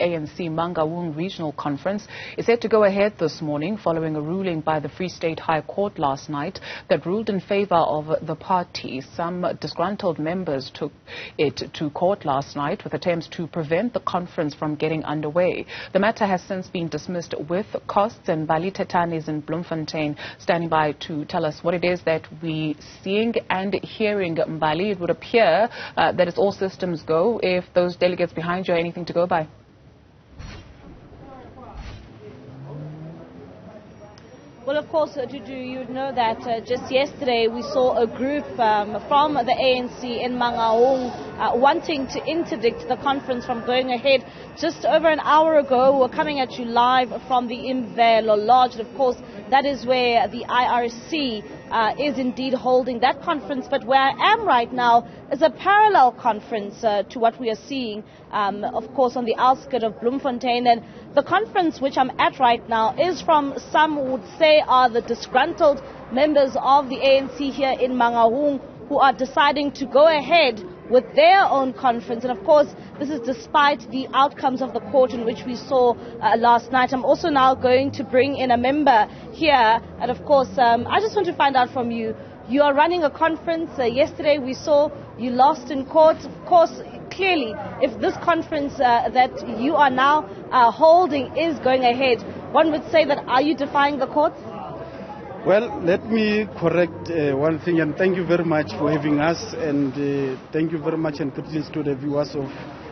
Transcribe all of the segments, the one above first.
ANC Mangaung Regional Conference is set to go ahead this morning following a ruling by the Free State High Court last night that ruled in favour of the party. Some disgruntled members took it to court last night with attempts to prevent the conference from getting underway. The matter has since been dismissed with costs, and Mbali Thethani is in Bloemfontein standing by to tell us what it is that we're seeing and hearing. Mbali, it would appear that it's all systems go if those delegates behind you are anything to go by. Well, of course, Juju, you know that just yesterday we saw a group from the ANC in Mangaung wanting to interdict the conference from going ahead. Just over an hour ago, we're coming at you live from the Mbali Lodge. And of course, that is where the IRC is indeed holding that conference. But where I am right now is a parallel conference to what we are seeing, of course, on the outskirts of Bloemfontein. And the conference which I'm at right now is from some would say are the disgruntled members of the ANC here in Mangaung who are deciding to go ahead with their own conference. And of course, this is despite the outcomes of the court in which we saw last night. I'm also now going to bring in a member here. And of course, I just want to find out from you. You are running a conference. Yesterday we saw you lost in court. Of course, clearly, if this conference that you are now holding is going ahead, one would say that are you defying the courts? Well, let me correct one thing, and thank you very much for having us, and thank you very much and greetings to the viewers of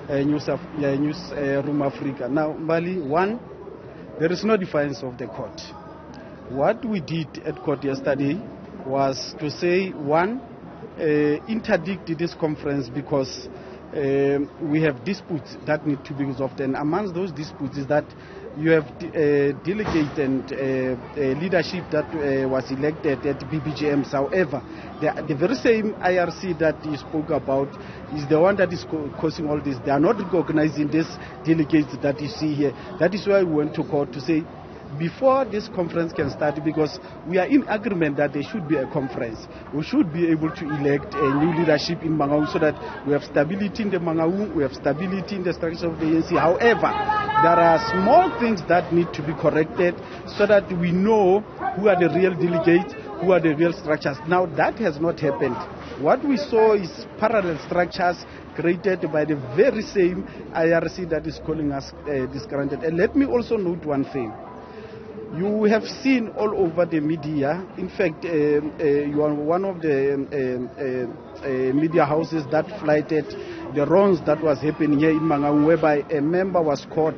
Newzroom Afrika. Now, Mbali, one, there is no defiance of the court. What we did at court yesterday was to say, one, interdict this conference because we have disputes that need to be resolved, and amongst those disputes is that you have delegate and leadership that was elected at BBGMs. However, the very same IRC that you spoke about is the one that is causing all this. They are not recognizing these delegates that you see here. That is why we went to court to say, before this conference can start, because we are in agreement that there should be a conference, we should be able to elect a new leadership in Mangaung so that we have stability in the Mangaung, we have stability in the structure of the ANC. However, there are small things that need to be corrected so that we know who are the real delegates, who are the real structures. Now, that has not happened. What we saw is parallel structures created by the very same IRC that is calling us disgruntled. And let me also note one thing. You have seen all over the media, in fact, you are one of the media houses that flighted the wrongs that was happening here in Mangaung, whereby a member was caught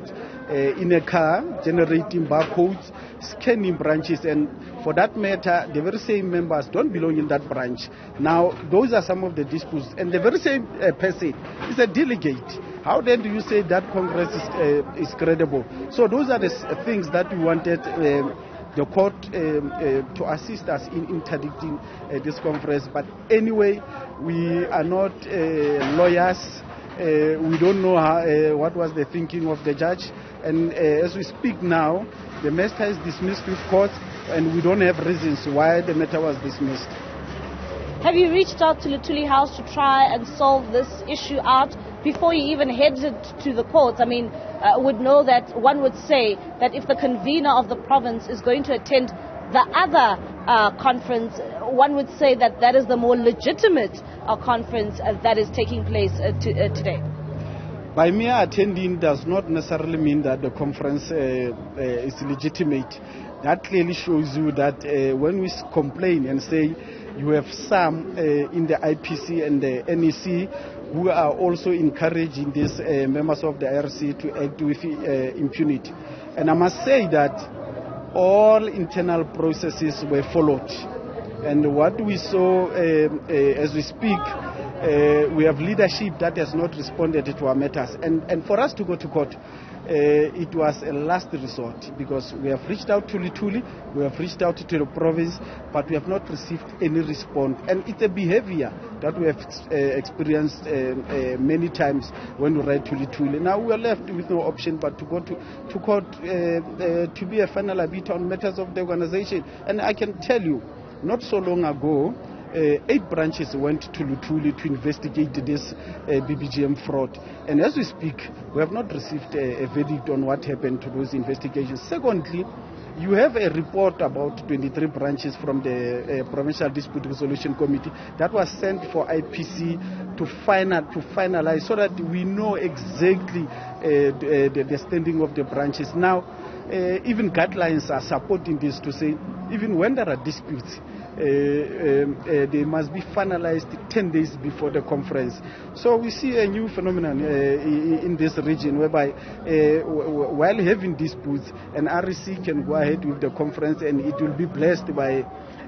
in a car generating barcodes, scanning branches, and for that matter, the very same members don't belong in that branch. Now, those are some of the disputes, and the very same person is a delegate. How then do you say that Congress is credible? So those are the things that we wanted the court to assist us in interdicting this conference. But anyway, we are not lawyers. We don't know how, what was the thinking of the judge. And as we speak now, the matter is dismissed with court, and we don't have reasons why the matter was dismissed. Have you reached out to Luthuli House to try and solve this issue out before you even headed to the courts? I mean, would know that one would say that if the convener of the province is going to attend the other conference, one would say that that is the more legitimate conference that is taking place today. By mere attending does not necessarily mean that the conference is legitimate. That clearly shows you that when we complain and say you have some in the IPC and the NEC who are also encouraging these members of the IRC to act with impunity. And I must say that all internal processes were followed. And what we saw as we speak, we have leadership that has not responded to our matters. And for us to go to court, it was a last resort, because we have reached out to Luthuli, we have reached out to the province, but we have not received any response. And it's a behavior that we have experienced many times when we write to Luthuli. Now we are left with no option but to go to court to be a final arbiter on matters of the organization. And I can tell you, not so long ago, 8 branches went to Luthuli to investigate this BBGM fraud. And as we speak, we have not received a verdict on what happened to those investigations. Secondly, you have a report about 23 branches from the Provincial Dispute Resolution Committee that was sent for IPC to finalize so that we know exactly the standing of the branches. Now, even guidelines are supporting this to say even when there are disputes, they must be finalized 10 days before the conference. So we see a new phenomenon in this region whereby while having disputes, an REC can go ahead with the conference and it will be blessed by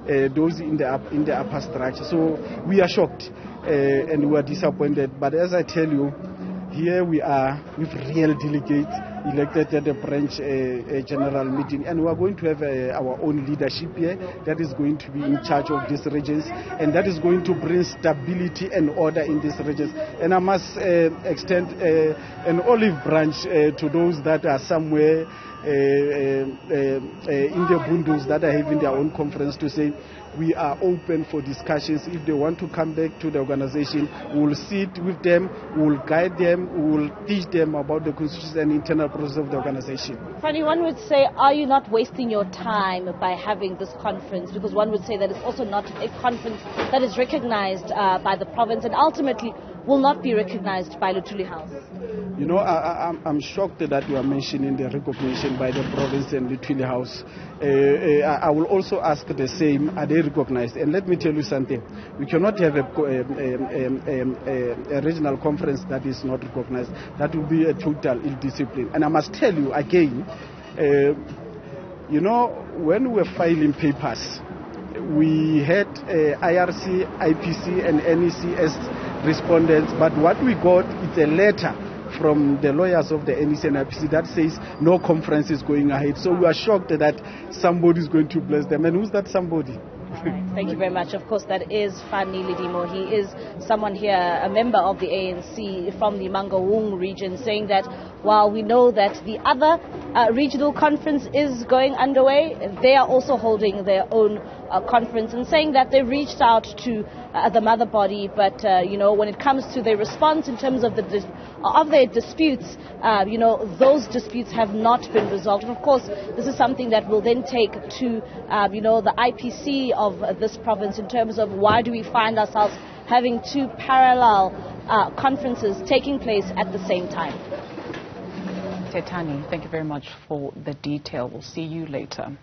those in the upper structure. So we are shocked and we are disappointed. But as I tell you, here we are with real delegates elected at the branch general meeting, and we are going to have our own leadership here that is going to be in charge of these regions, and that is going to bring stability and order in these regions. And I must extend an olive branch to those that are somewhere in the bundles that are having their own conference to say we are open for discussions. If they want to come back to the organization, we will sit with them, we will guide them, we will teach them about the constitution and internal process of the organization. Funny, one would say, are you not wasting your time by having this conference? Because one would say that it's also not a conference that is recognized by the province and ultimately will not be recognized by Luthuli House. You know, I'm shocked that you are mentioning the recognition by the province and Luthuli House. I will also ask the same, are they recognized? And let me tell you something, we cannot have a regional conference that is not recognized. That will be a total ill-discipline. And I must tell you again, you know, when we were filing papers, we had IRC, IPC and NEC as respondents, but what we got is a letter from the lawyers of the NEC and IPC that says no conference is going ahead. So we are shocked that somebody is going to bless them. And who's that somebody? All right. Thank you very much. Of course, that is Fani Lidimo. He is someone here, a member of the ANC from the Mangaung region, saying that while we know that the other regional conference is going underway, they are also holding their own conference, and saying that they reached out to the mother body, but you know, when it comes to their response in terms of their disputes, you know, those disputes have not been resolved. And of course, this is something that will then take to you know, the IPC of this province in terms of why do we find ourselves having two parallel conferences taking place at the same time. Thethani, thank you very much for the detail. We'll see you later.